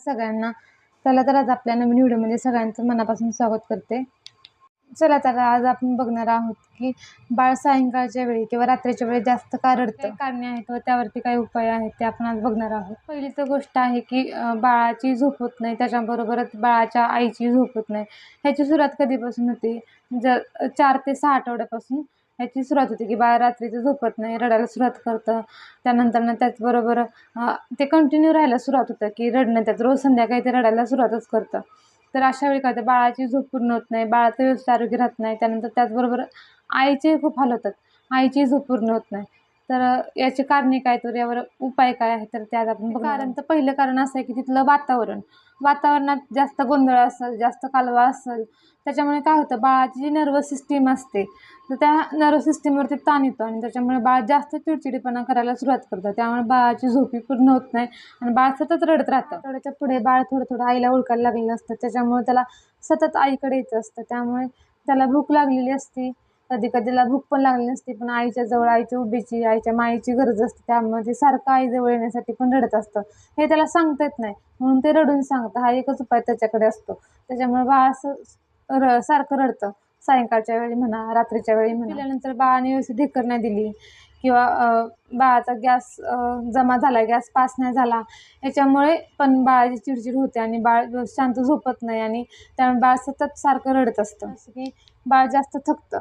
सगळ्यांना. चला तर आज आपल्या नवीन व्हिडिओमध्ये सगळ्यांचं मनापासून स्वागत करते. चला तर आज आपण बघणार आहोत की बाळ सायंकाळच्या वेळी किंवा रात्रीच्या वेळी जास्त का रडतं, कारणे आहेत व त्यावरती काही उपाय आहेत ते आपण आज बघणार आहोत. पहिली तर गोष्ट आहे की बाळाची झोप होत नाही, त्याच्याबरोबरच बाळाच्या आईची झोप होत नाही. ह्याची सुरुवात कधीपासून होते? 4 ते 6 आठवड्यापासून ह्याची सुरुवात होते की बाळ रात्रीचं झोपत नाही, रडायला सुरुवात करतं. त्यानंतर त्याचबरोबर ते कंटिन्यू राहायला सुरुवात होतं की रडणं, त्यात रोज संध्याकाळी ते रडायला सुरुवातच करतं. तर अशा वेळी काय होतं, बाळाची झोप पूर्ण होत नाही, बाळाचं व्यवस्थित आरोग्य राहत नाही. त्यानंतर त्याचबरोबर आईचे खूप हाल होतात, आईची झोप पूर्ण होत नाही. तर याची कारणे काय, तर यावर उपाय काय आहे, तर त्यात आपण बघणार. कारण तर पहिलं कारण असं आहे की तिथलं वातावरणात जास्त गोंधळ असेल, जास्त कालवा असेल, त्याच्यामुळे काय होतं, बाळाची जी नर्वस सिस्टीम असते तर त्या नर्वस सिस्टीमवरती ताण येतो आणि त्याच्यामुळे बाळ जास्त चिडचिडेपणा करायला सुरुवात करतं. त्यामुळे बाळाची झोपी पूर्ण होत नाही आणि बाळ सतत रडत राहतं. आठवड्याच्या पुढे बाळ थोडं थोडं आईला ओळखायला लागलेलं असतं, त्याच्यामुळे त्याला सतत आईकडे यायचं असतं. त्यामुळे त्याला भूक लागलेली असते, कधी कधीला भूक पण लागलेली नसते, पण आईच्या जवळ, आईच्या उभीची, आईच्या मायेची गरज असते. त्यामुळे ते सारखं आईजवळ येण्यासाठी पण रडत असतं. हे त्याला सांगता येत नाही म्हणून ते रडून सांगतं. हा एकच उपाय त्याच्याकडे असतो. त्याच्यामुळे बाळ असं सारखं रडतं. सायंकाळच्या वेळी म्हणा, रात्रीच्या वेळी म्हणा. पिल्यानंतर बाळाने व्यवस्थित ढेकर नाही दिली किंवा बाळाचा गॅस जमा झाला, गॅस पास नाही झाला, याच्यामुळे पण बाळाची चिडचिड होते आणि बाळ शांत झोपत नाही आणि त्यामुळे बाळ सतत सारखं रडत असतं. जसं की बाळ जास्त थकतं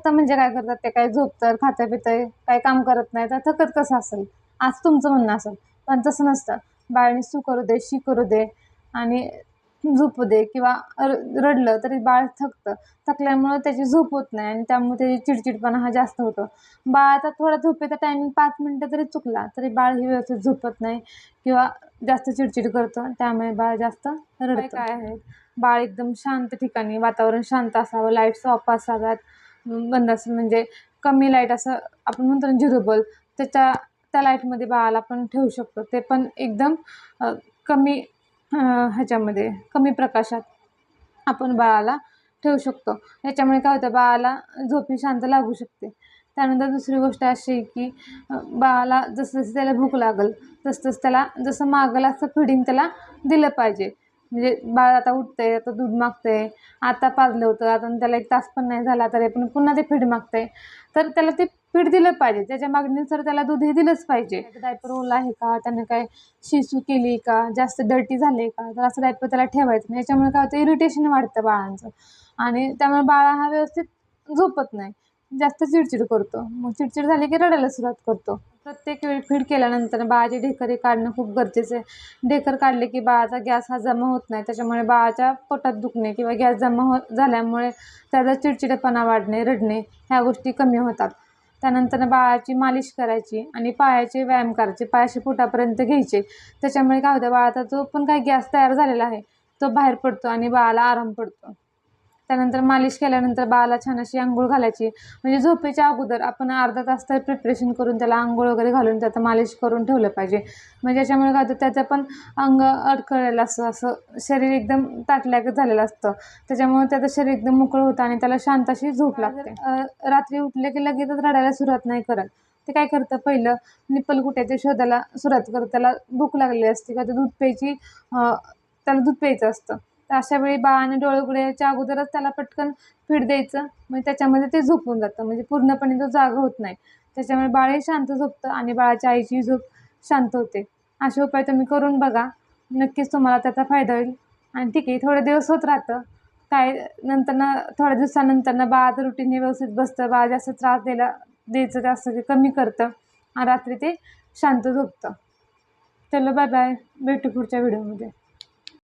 म्हणजे काय करतात ते, काय झोपतं, खातं पितं, काही काम करत नाही, तर थकत कसं असेल आज तुमचं म्हणणं असेल. पण तसं नसतं. बाळाने सू करू दे, शी करू दे आणि झोपू दे किंवा रडलं तरी बाळ थकल्यामुळे त्याची झोप होत नाही आणि त्यामुळे त्याची चिडचिडपणा हा जास्त होतो. बाळाचा थोडा झोपेचा टायमिंग 5 मिनिटं जरी चुकला तरी बाळ ही व्यवस्थित झोपत नाही किंवा जास्त चिडचिड करतं, त्यामुळे बाळ जास्त रडतं. काय आहे, बाळ एकदम शांत ठिकाणी, वातावरण शांत असावं, लाईट्स ऑफ असाव्यात, बंद असेल म्हणजे कमी लाईट, असं आपण म्हणतो ना 0 बल्ब, त्या लाईटमध्ये बाळाला आपण ठेवू शकतो. ते पण एकदम कमी ह्याच्यामध्ये, कमी प्रकाशात आपण बाळाला ठेवू शकतो. याच्यामुळे काय होतं, बाळाला झोपी शांत लागू शकते. त्यानंतर दुसरी गोष्ट अशी आहे की बाळाला जसं त्याला भूक लागेल तसं त्याला जसं मागेल असं फीडिंग त्याला दिलं पाहिजे. म्हणजे बाळ आता उठतंय, आता दूध मागतंय, आता पाजलं होतं, आता त्याला 1 तास पण नाही झाला तरी पण पुन्हा ते फीड मागतंय, तर त्याला ते फीड दिलं पाहिजे. त्याच्या मागणीनुसार त्याला दूध हे दिलंच पाहिजे. डायपर ओला आहे का, त्यानं काय शिसू केली का, जास्त डर्टी झाले का, तर असं डायपर त्याला ठेवायचं नाही. याच्यामुळे काय होतं, इरिटेशन वाढतं बाळांचं आणि त्यामुळे बाळा हा व्यवस्थित झोपत नाही, जास्त चिडचिड करतो. मग चिडचिड झाली की रडायला सुरुवात करतो. प्रत्येक वेळी फीड केल्यानंतर बाळाचे ढेकर काढणं खूप गरजेचं आहे. ढेकर काढले की बाळाचा गॅस हा जमा होत नाही, त्याच्यामुळे बाळाच्या पोटात दुखणे किंवा गॅस जमा झाल्यामुळे त्याचा चिडचिडेपणा वाढणे, रडणे ह्या गोष्टी कमी होतात. त्यानंतर बाळाची मालिश करायची आणि पायाचे व्यायाम करायचे, पायाशी पोटापर्यंत घ्यायचे. त्याच्यामुळे काय होतं, बाळाचा जो पण काही गॅस तयार झालेला आहे तो बाहेर पडतो आणि बाळाला आराम पडतो. त्यानंतर मालिश केल्यानंतर बाळाला छान अशी अंघोळ घालायची. म्हणजे झोपेच्या अगोदर आपण अर्धा तास तर प्रिपरेशन करून त्याला अंघोळ वगैरे घालून त्याचं मालिश करून ठेवलं पाहिजे. म्हणजे त्याच्यामुळे काय होतं, त्याचं पण अंग अडखळलेलं असं शरीर एकदम ताटल्यागत झालेलं असतं. त्याच्यामुळे त्याचं शरीर एकदम मोकळं होतं आणि त्याला शांत अशी झोप लागते. रात्री उठले की लगेचच रडायला सुरुवात नाही करत. ते काय करतं, पहिलं निप्पल कुठ्याच्या शोधायला सुरुवात करतं. त्याला भूक लागलेली असते का, त्याला दूध प्यायचं असतं. तर अशा वेळी बाळाने डोळे उघडायच्या अगोदरच त्याला पटकन फीड द्यायचं, म्हणजे त्याच्यामध्ये ते झोपून जातं, म्हणजे पूर्णपणे तो जागा होत नाही. त्याच्यामुळे बाळही शांत झोपतं आणि बाळाच्या आईची झोप शांत होते. असे उपाय तुम्ही करून बघा, नक्कीच तुम्हाला त्याचा फायदा होईल. आणि ठीक आहे, थोडे दिवस होत राहतं काय, थोड्या दिवसानंतर बाळाचं रुटीन हे व्यवस्थित बसतं, बाळ जास्त त्रास द्यायचं जास्त ते कमी करतं आणि रात्री ते शांत झोपतं. चलो बाय बाय, भेटू पुढच्या व्हिडिओमध्ये.